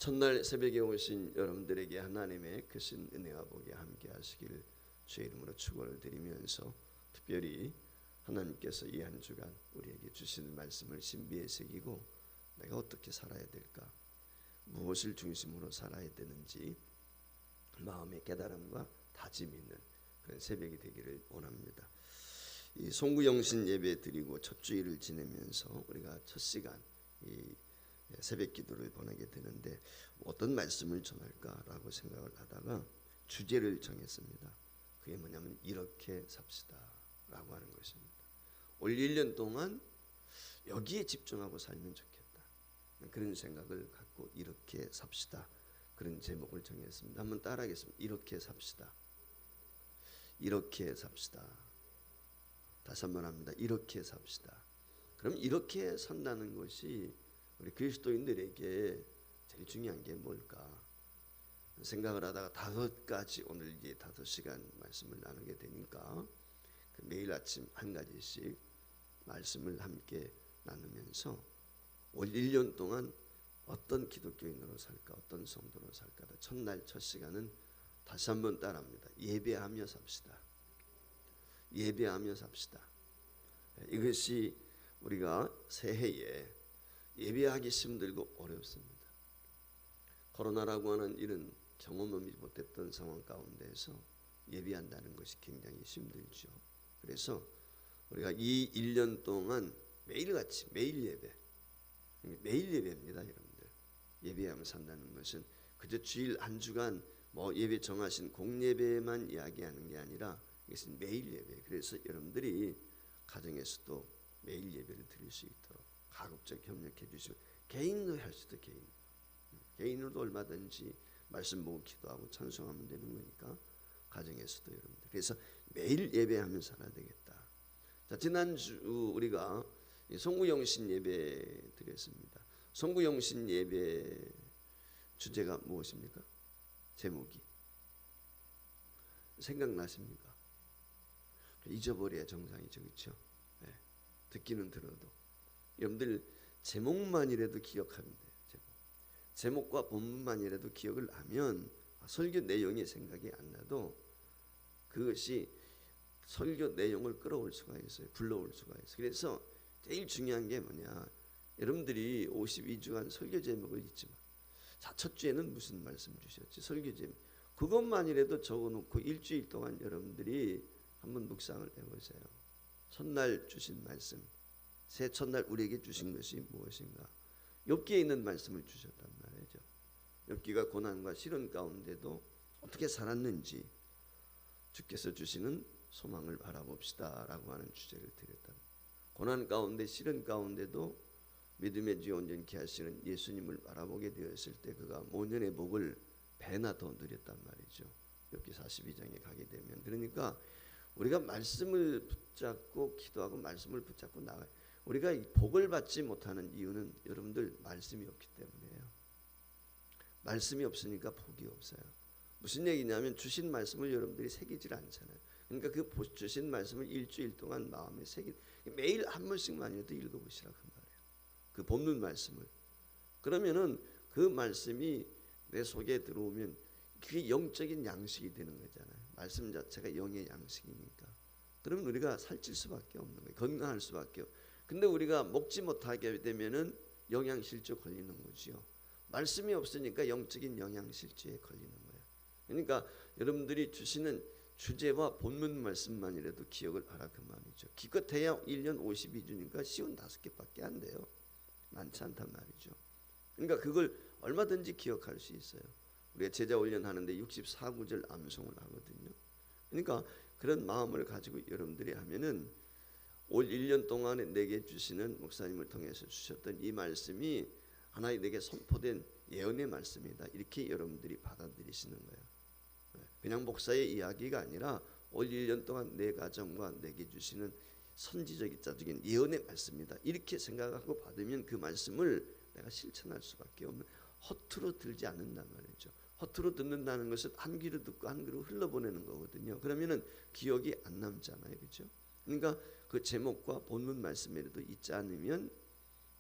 첫날 새벽에 오신 여러분들에게 하나님의 크신 은혜와 복이 함께 하시기를 주의 이름으로 축원을 드리면서 특별히 하나님께서 이 한 주간 우리에게 주시는 말씀을 신비에 새기고 내가 어떻게 살아야 될까, 무엇을 중심으로 살아야 되는지 마음의 깨달음과 다짐이 있는 그런 새벽이 되기를 원합니다. 이 송구영신 예배 드리고 첫 주일을 지내면서 우리가 첫 시간 이 새벽 기도를 보내게 되는데 어떤 말씀을 전할까라고 생각을 하다가 주제를 정했습니다. 그게 뭐냐면 이렇게 삽시다라고 하는 것입니다. 올 1년 동안 여기에 집중하고 살면 좋겠다, 그런 생각을 갖고 이렇게 삽시다, 그런 제목을 정했습니다. 한번 따라하겠습니다. 이렇게 삽시다. 이렇게 삽시다. 다시 한번 합니다. 이렇게 삽시다. 그럼 이렇게 산다는 것이 우리 그리스도인들에게 제일 중요한 게 뭘까 생각을 하다가 5가지, 오늘 이제 5시간 말씀을 나누게 되니까 매일 아침 한 가지씩 말씀을 함께 나누면서 올 1년 동안 어떤 기독교인으로 살까, 어떤 성도로 살까. 첫날 첫 시간은 다시 한번 따라합니다. 예배하며 삽시다. 예배하며 삽시다. 이것이 우리가 새해에 예배하기 힘들고 어렵습니다. 코로나라고 하는 이런 경험하지 못했던 상황 가운데서 예배한다는 것이 굉장히 힘들죠. 그래서 우리가 이 1년 동안 매일같이 매일 예배입니다. 여러분들 예배하며 산다는 것은 그저 주일 한 주간 뭐 예배 정하신 공예배만 이야기하는 게 아니라 이것은 매일 예배. 그래서 여러분들이 가정에서도 매일 예배를 드릴 수 있도록 가급적 협력해 주시면, 개인도 할 수도 개인으로도 얼마든지 말씀 보고 기도하고 찬송하면 되는 거니까 가정에서도 여러분들. 그래서 매일 예배하며 살아야 되겠다. 자, 지난주 우리가 송구영신 예배 드렸습니다. 송구영신 예배 주제가 무엇입니까? 제목이 생각나십니까? 잊어버려야 정상이죠, 그렇죠? 네. 듣기는 들어도 여러분들 제목만이라도 기억하면 돼요. 제목과 본문만이라도 기억을 하면 설교 내용이 생각이 안 나도 그것이 설교 내용을 끌어올 수가 있어요. 불러올 수가 있어요. 그래서 제일 중요한 게 뭐냐, 여러분들이 52주간 설교 제목을 잊지 마. 자, 첫 주에는 무슨 말씀 주셨지? 설교 제목. 그것만이라도 적어놓고 일주일 동안 여러분들이 한번 묵상을 해보세요. 첫날 주신 말씀, 새 첫날 우리에게 주신 것이 무엇인가. 욥기에 있는 말씀을 주셨단 말이죠. 욥기가 고난과 시련 가운데도 어떻게 살았는지 주께서 주시는 소망을 바라봅시다 라고 하는 주제를 드렸다. 고난 가운데 시련 가운데도 믿음의 주 온전케 하시는 예수님을 바라보게 되었을 때 그가 모년의 복을 배나 더 누렸단 말이죠. 욥기 42장에 가게 되면. 그러니까 우리가 말씀을 붙잡고 기도하고 말씀을 붙잡고 나가요. 우리가 복을 받지 못하는 이유는 여러분들 말씀이 없기 때문이에요. 말씀이 없으니까 복이 없어요. 무슨 얘기냐면 주신 말씀을 여러분들이 새기질 않잖아요. 그러니까 그 주신 말씀을 일주일 동안 마음에 매일 한 번씩만이라도 읽어보시라 그 말이에요. 그 본문 말씀을. 그러면은 그 말씀이 내 속에 들어오면 그게 영적인 양식이 되는 거잖아요. 말씀 자체가 영의 양식이니까. 그러면 우리가 살찔 수밖에 없는 거예요. 건강할 수밖에 없어요. 근데 우리가 먹지 못하게 되면은 영양실조 걸리는 거지요. 말씀이 없으니까 영적인 영양실조에 걸리는 거예요. 그러니까 여러분들이 주시는 주제와 본문 말씀만이라도 기억을 하라 그 말이죠. 기껏해야 1년 52주니까 쉬운 5개밖에 안 돼요. 많지 않단 말이죠. 그러니까 그걸 얼마든지 기억할 수 있어요. 우리가 제자 훈련하는데 64구절 암송을 하거든요. 그러니까 그런 마음을 가지고 여러분들이 하면은 올 1년 동안에 내게 주시는 목사님을 통해서 주셨던 이 말씀이 하나의 내게 선포된 예언의 말씀이다. 이렇게 여러분들이 받아들이시는 거예요. 그냥 목사의 이야기가 아니라 올 1년 동안 내 가정과 내게 주시는 선지적인 예언의 말씀이다. 이렇게 생각하고 받으면 그 말씀을 내가 실천할 수밖에 없는, 허투루 들지 않는단 말이죠. 허투루 듣는다는 것은 한 귀로 듣고 한 귀로 흘러보내는 거거든요. 그러면은 기억이 안 남잖아요, 그렇죠? 그러니까 그 제목과 본문 말씀이라도 잊지 않으면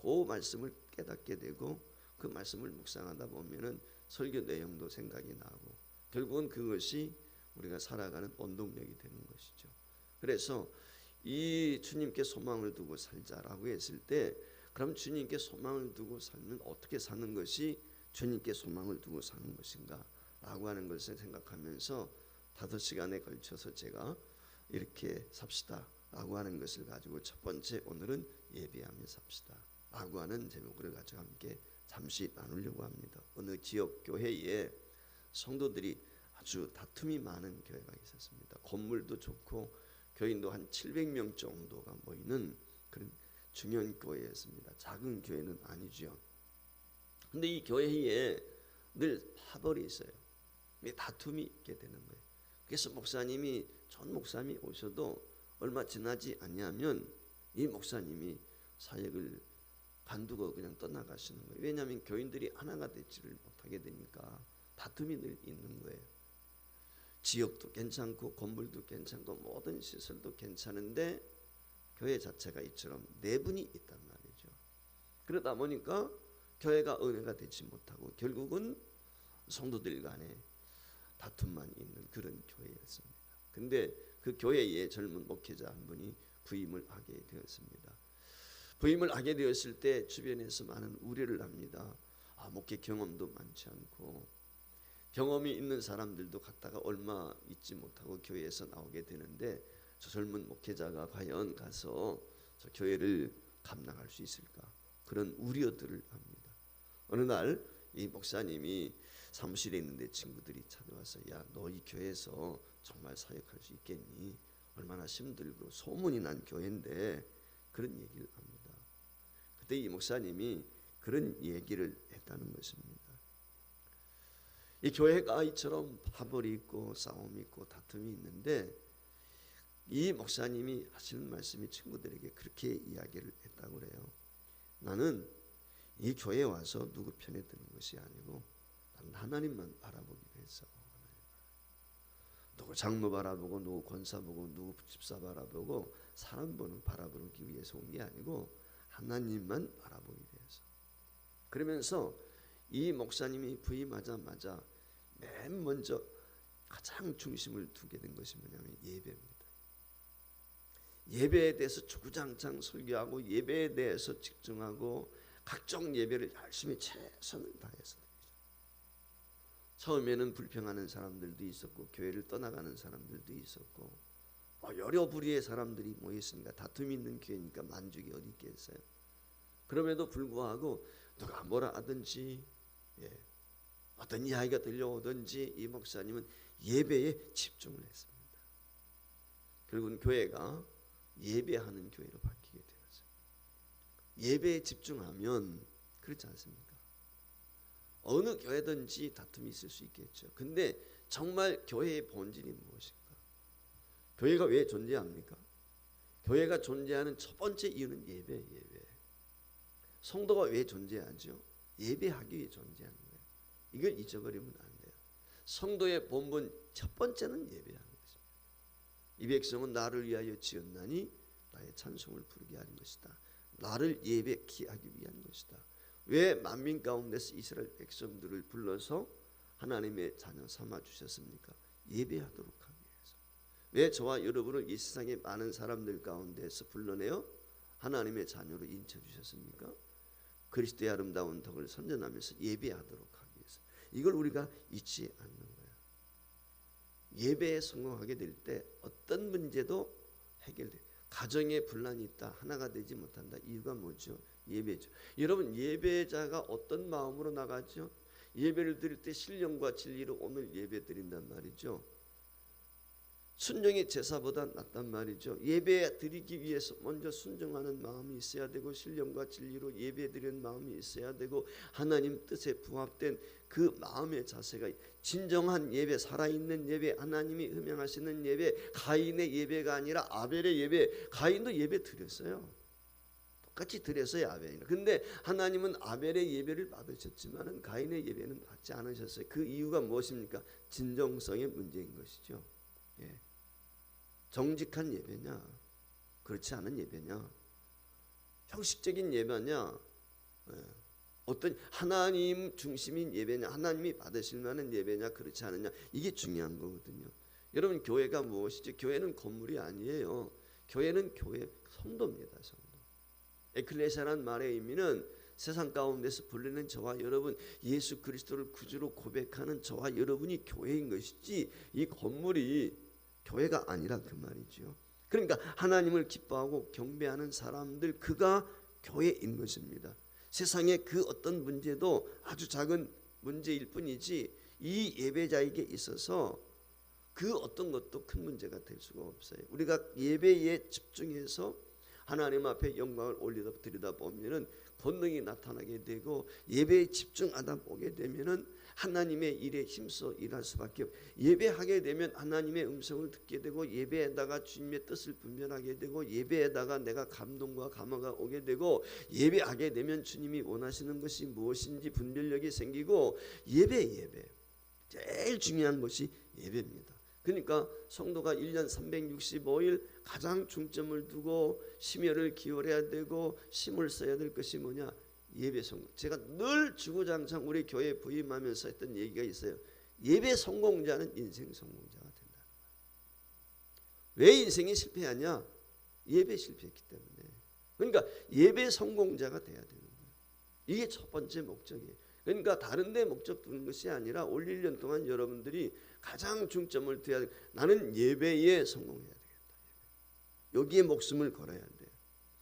그 말씀을 깨닫게 되고 그 말씀을 묵상하다 보면은 설교 내용도 생각이 나고 결국은 그것이 우리가 살아가는 원동력이 되는 것이죠. 그래서 이 주님께 소망을 두고 살자라고 했을 때 그럼 주님께 소망을 두고 살면 어떻게 사는 것이 주님께 소망을 두고 사는 것인가 라고 하는 것을 생각하면서 5시간에 걸쳐서 제가 이렇게 삽시다 라고 하는 것을 가지고 첫 번째 오늘은 예배하며 삽시다 라고 하는 제목을 가지고 함께 잠시 나누려고 합니다. 어느 지역 교회에 성도들이 아주 다툼이 많은 교회가 있었습니다. 건물도 좋고 교인도 한 700명 정도가 모이는 그런 중요한 교회였습니다. 작은 교회는 아니죠. 근데 이 교회에 늘 파벌이 있어요. 다툼이 있게 되는 거예요. 그래서 목사님이 전 목사님이 오셔도 얼마 지나지 않냐면 이 목사님이 사역을 관두고 그냥 떠나가시는 거예요. 왜냐하면 교인들이 하나가 되지를 못하게 되니까 다툼이 늘 있는 거예요. 지역도 괜찮고 건물도 괜찮고 모든 시설도 괜찮은데 교회 자체가 이처럼 내분이 있단 말이죠. 그러다 보니까 교회가 은혜가 되지 못하고 결국은 성도들 간에 다툼만 있는 그런 교회였습니다. 근데 그 교회에 젊은 목회자 한 분이 부임을 하게 되었습니다. 부임을 하게 되었을 때 주변에서 많은 우려를 합니다. 목회 경험도 많지 않고 경험이 있는 사람들도 갔다가 얼마 있지 못하고 교회에서 나오게 되는데 저 젊은 목회자가 과연 가서 저 교회를 감당할 수 있을까? 그런 우려들을 합니다. 어느 날 이 목사님이 사무실에 있는데 친구들이 찾아와서 야, 너 이 교회에서 정말 사역할 수 있겠니? 얼마나 힘들고 소문이 난 교회인데 그런 얘기를 합니다. 그때 이 목사님이 그런 얘기를 했다는 것입니다. 이 교회가 이처럼 파벌이 있고 싸움이 있고 다툼이 있는데 이 목사님이 하시는 말씀이 친구들에게 그렇게 이야기를 했다고 그래요. 나는 이 교회에 와서 누구 편에 드는 것이 아니고 나는 하나님만 바라보기로 했어. 누구 장로 바라보고 누구 권사 보고 누구 집사 바라보고 사람 바라보기 위해서 온 게 아니고 하나님만 바라보기로 해서. 그러면서 이 목사님이 부임하자마자 맨 먼저 가장 중심을 두게 된 것이 뭐냐면 예배입니다. 예배에 대해서 주구장창 설교하고 예배에 대해서 집중하고 각종 예배를 열심히 최선을 다해서 처음에는 불평하는 사람들도 있었고 교회를 떠나가는 사람들도 있었고 여러 부류의 사람들이 모였으니까 다툼이 있는 교회니까 만족이 어디 있겠어요. 그럼에도 불구하고 누가 뭐라 하든지 어떤 이야기가 들려오든지 이 목사님은 예배에 집중을 했습니다. 결국은 교회가 예배하는 교회로 바뀌게 되었어요. 예배에 집중하면 그렇지 않습니까? 어느 교회든지 다툼이 있을 수 있겠죠. 근데 정말 교회의 본질이 무엇인가? 교회가 왜 존재합니까? 교회가 존재하는 첫 번째 이유는 예배. 성도가 왜 존재하죠? 예배하기 위해 존재하는 거예요. 이걸 잊어버리면 안 돼요. 성도의 본분 첫 번째는 예배하는 것입니다. 이 백성은 나를 위하여 지었나니 나의 찬송을 부르게 하는 것이다. 나를 예배케 하기 위한 것이다. 왜 만민 가운데서 이스라엘 백성들을 불러서 하나님의 자녀 삼아 주셨습니까? 예배하도록 하기 위해서. 왜 저와 여러분을 이 세상의 많은 사람들 가운데서 불러내어 하나님의 자녀로 인쳐 주셨습니까? 그리스도의 아름다운 덕을 선전하면서 예배하도록 하기 위해서. 이걸 우리가 잊지 않는 거예요. 예배에 성공하게 될 때 어떤 문제도 해결돼요. 가정에 분란이 있다, 하나가 되지 못한다. 이유가 뭐죠? 예배죠. 여러분, 예배자가 어떤 마음으로 나가죠? 예배를 드릴 때 신령과 진리로 오늘 예배 드린단 말이죠. 순종이 제사보다 낫단 말이죠. 예배 드리기 위해서 먼저 순종하는 마음이 있어야 되고 신령과 진리로 예배 드리는 마음이 있어야 되고 하나님 뜻에 부합된 그 마음의 자세가 진정한 예배, 살아있는 예배, 하나님이 음행하시는 예배, 가인의 예배가 아니라 아벨의 예배. 가인도 예배 드렸어요. 똑같이 드렸어요, 아벨이는. 근데 하나님은 아벨의 예배를 받으셨지만 가인의 예배는 받지 않으셨어요. 그 이유가 무엇입니까? 진정성의 문제인 것이죠. 정직한 예배냐, 그렇지 않은 예배냐, 형식적인 예배냐, 어떤 하나님 중심인 예배냐, 하나님이 받으실 만한 예배냐, 그렇지 않느냐, 이게 중요한 거거든요. 여러분, 교회가 무엇이지? 교회는 건물이 아니에요. 교회는 교회 성도입니다. 성도. 에클레시아라는 말의 의미는 세상 가운데서 불리는 저와 여러분, 예수 그리스도를 구주로 고백하는 저와 여러분이 교회인 것이지, 이 건물이 교회가 아니라 그 말이죠. 그러니까 하나님을 기뻐하고 경배하는 사람들, 그가 교회인 것입니다. 세상의 그 어떤 문제도 아주 작은 문제일 뿐이지, 이 예배자에게 있어서 그 어떤 것도 큰 문제가 될 수가 없어요. 우리가 예배에 집중해서 하나님 앞에 영광을 올리다 보면은 본능이 나타나게 되고, 예배에 집중하다 보게 되면은 하나님의 일에 힘써 일할 수밖에 없고, 예배하게 되면 하나님의 음성을 듣게 되고, 예배에다가 주님의 뜻을 분별하게 되고, 예배에다가 내가 감동과 감화가 오게 되고, 예배하게 되면 주님이 원하시는 것이 무엇인지 분별력이 생기고, 예배 제일 중요한 것이 예배입니다. 그러니까 성도가 1년 365일 가장 중점을 두고 심혈을 기울여야 되고 힘을 써야 될 것이 뭐냐? 예배 성공. 제가 늘 주구장창 우리 교회에 부임하면서 했던 얘기가 있어요. 예배 성공자는 인생 성공자가 된다. 왜 인생이 실패하냐? 예배 실패했기 때문에. 그러니까 예배 성공자가 돼야 되는 거예요. 이게 첫 번째 목적이에요. 그러니까 다른 데 목적 두는 것이 아니라 올 1년 동안 여러분들이 가장 중점을 둬야 돼. 나는 예배에 성공해야 되겠다. 여기에 목숨을 걸어야 돼요.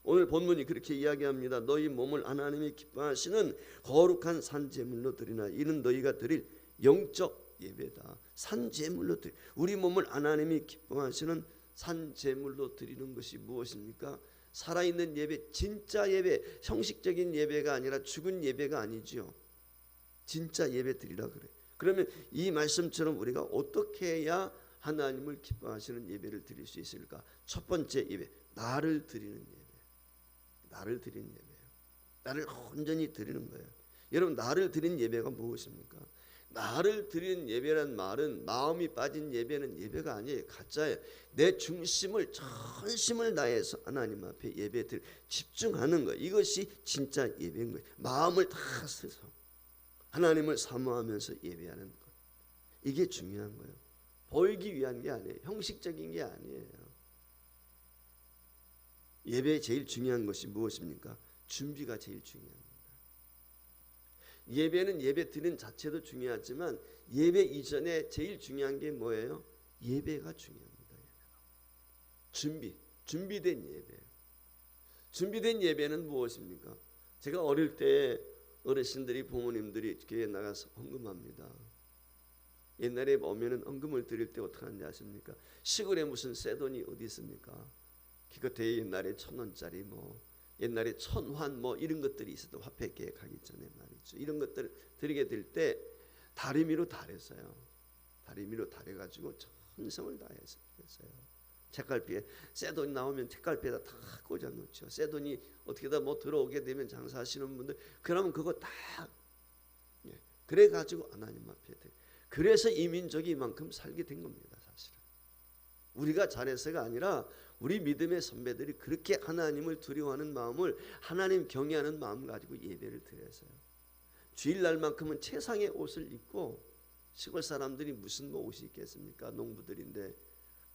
오늘 본문이 그렇게 이야기합니다. 너희 몸을 하나님이 기뻐하시는 거룩한 산제물로 드리나. 이는 너희가 드릴 영적 예배다. 산제물로 드리. 우리 몸을 하나님이 기뻐하시는 산제물로 드리는 것이 무엇입니까? 살아있는 예배, 진짜 예배, 형식적인 예배가 아니라 죽은 예배가 아니죠. 진짜 예배 드리라 그래. 그러면 이 말씀처럼 우리가 어떻게 해야 하나님을 기뻐하시는 예배를 드릴 수 있을까? 첫 번째 예배, 나를 드리는 예배. 나를 드리는 예배예요. 나를 온전히 드리는 거예요. 여러분, 나를 드리는 예배가 무엇입니까? 나를 드리는 예배란 말은 마음이 빠진 예배는 예배가 아니에요. 가짜예요. 내 중심을 전심을 다해서 하나님 앞에 예배드릴 집중하는 거예요. 이것이 진짜 예배인 거예요. 마음을 다 써서 하나님을 사모하면서 예배하는 것. 이게 중요한 거예요. 보이기 위한 게 아니에요. 형식적인 게 아니에요. 예배에 제일 중요한 것이 무엇입니까? 준비가 제일 중요합니다. 예배는 예배 드리는 자체도 중요하지만 예배 이전에 제일 중요한 게 뭐예요? 예배가 중요합니다. 준비된 예배. 준비된 예배는 무엇입니까? 제가 어릴 때 어르신들이, 부모님들이 교회에 나가서 헌금합니다. 옛날에 오면은 헌금을 드릴 때 어떻게 하는지 아십니까? 시골에 무슨 쇠돈이 어디 있습니까? 기껏해 옛날에 1,000원짜리 뭐 옛날에 1,000환 뭐 이런 것들이 있어도 화폐 계획하기 전에 말이죠. 이런 것들을 드리게 될 때 다리미로 달했어요. 다리미로 달해가지고 전성을 다해서 했어요. 책갈피에 쇠돈이 나오면 책갈피에다 다 꽂아 놓죠. 쇠돈이 어떻게다 뭐 들어오게 되면 장사하시는 분들 그러면 그거 다 그래 가지고 하나님 앞에 돼. 그래서 이 민족이 이만큼 살게 된 겁니다. 사실은 우리가 잘해서가 아니라 우리 믿음의 선배들이 그렇게 하나님을 두려워하는 마음을, 하나님 경외하는 마음을 가지고 예배를 드려서요. 주일날만큼은 최상의 옷을 입고, 시골 사람들이 무슨 뭐 옷이 있겠습니까? 농부들인데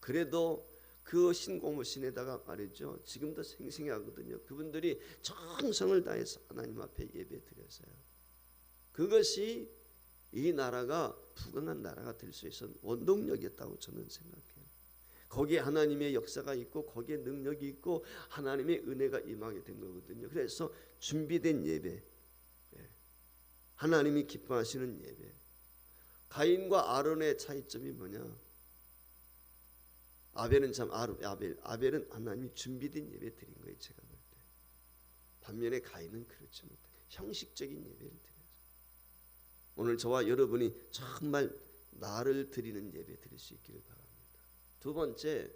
그래도 그 신고무신에다가 말이죠. 지금도 생생하거든요. 그분들이 정성을 다해서 하나님 앞에 예배 드렸어요. 그것이 이 나라가 부강한 나라가 될 수 있었던 원동력이었다고 저는 생각해요. 거기에 하나님의 역사가 있고 거기에 능력이 있고 하나님의 은혜가 임하게 된 거거든요. 그래서 준비된 예배, 하나님이 기뻐하시는 예배. 가인과 아론의 차이점이 뭐냐? 아벨은 하나님이 준비된 예배 드린 거예요. 제가 볼 때. 반면에 가인은 그렇지 못해. 형식적인 예배를 드려요. 오늘 저와 여러분이 정말 나를 드리는 예배 드릴 수 있기를 바랍니다. 두 번째,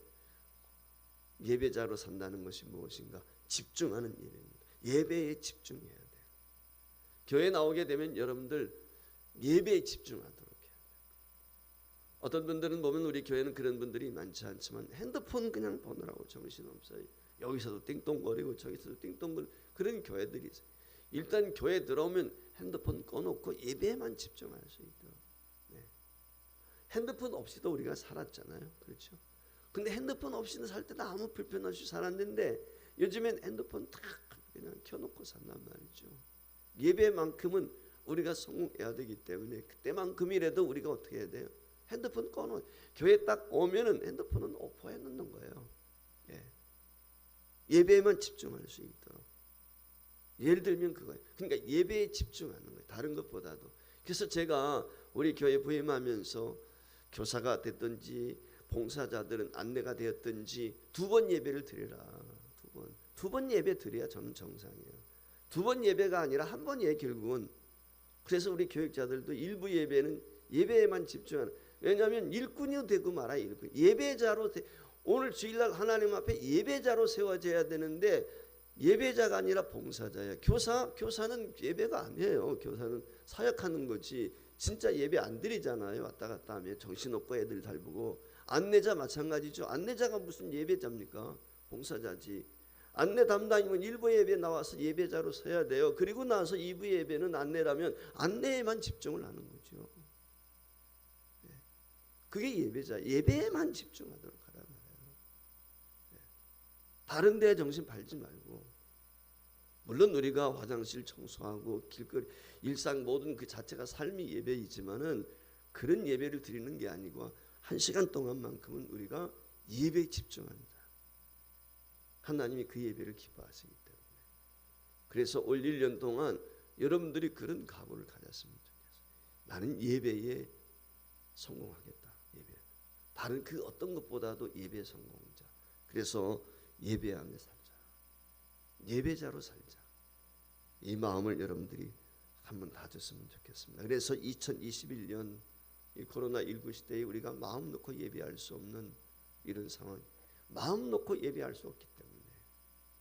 예배자로 산다는 것이 무엇인가? 집중하는 예배입니다. 예배에 집중해야 돼요. 교회 나오게 되면 여러분들 예배에 집중하도록 해야 돼요. 어떤 분들은 보면 우리 교회는 그런 분들이 많지 않지만 핸드폰 그냥 보느라고 정신없어요. 여기서도 띵동거리고 저기서도 띵동거리고 그런 교회들이 있어요. 일단 교회 들어오면 핸드폰 꺼놓고 예배에만 집중할 수 있도록. 네. 핸드폰 없이도 우리가 살았잖아요. 그렇죠? 근데 핸드폰 없이는 살 때도 아무 불편 없이 살았는데 요즘엔 핸드폰 다 그냥 켜놓고 산단 말이죠. 예배만큼은 우리가 성공해야 되기 때문에 그때만큼이라도 우리가 어떻게 해야 돼요? 핸드폰 꺼놓. 교회 딱 오면은 핸드폰은 오프해 놓는 거예요. 예. 예배에만 집중할 수 있도록. 예를 들면 그거예요. 그러니까 예배에 집중하는 거예요. 다른 것보다도. 그래서 제가 우리 교회 부임하면서 교사가 됐든지 봉사자들은 안내가 되었든지 2번 예배를 드리라. 2번 예배 드려야 저는 정상이에요. 2번 예배가 아니라 1번이에요 결국은. 그래서 우리 교육자들도 일부 예배는 예배에만 집중하는. 왜냐하면 일꾼이 되고 말아요. 일꾼. 예배자로 오늘 주일날 하나님 앞에 예배자로 세워져야 되는데 예배자가 아니라 봉사자예요. 교사는 예배가 아니에요. 교사는 사역하는 거지. 진짜 예배 안 드리잖아요. 왔다 갔다 하면 정신없고 애들 잘 보고. 안내자 마찬가지죠. 안내자가 무슨 예배자입니까? 봉사자지. 안내 담당이면 1부 예배 나와서 예배자로 서야 돼요. 그리고 나서 2부 예배는 안내라면 안내에만 집중을 하는 거죠. 그게 예배자. 예배에만 집중하도록 하라 말이에요. 다른 데에 정신 팔지 말고. 물론 우리가 화장실 청소하고 길거리 일상 모든 그 자체가 삶이 예배이지만은 그런 예배를 드리는 게 아니고 1시간 동안만큼은 우리가 예배에 집중합니다. 하나님이 그 예배를 기뻐하시기 때문에. 그래서 올 1년 동안 여러분들이 그런 각오를 가졌으면 좋겠어요. 나는 예배에 성공하겠다. 예배. 다른 그 어떤 것보다도 예배 성공자. 그래서 예배하며 살자. 예배자로 살자. 이 마음을 여러분들이 한번 다졌으면 좋겠습니다. 그래서 2021년 이 코로나19 시대에 우리가 마음 놓고 예배할 수 없는 이런 상황. 마음 놓고 예배할 수 없기 때문에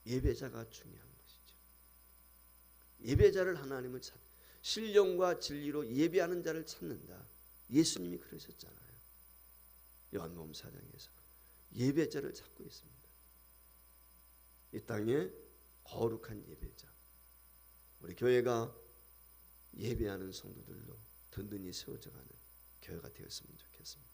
예배자가 중요한 것이죠. 예배자를 하나님은 신령과 진리로 예배하는 자를 찾는다. 예수님이 그러셨잖아요. 요한복음 4장에서 예배자를 찾고 있습니다. 이 땅에 거룩한 예배자. 우리 교회가 예배하는 성도들로 든든히 세워져가는 교회가 되었으면 좋겠습니다.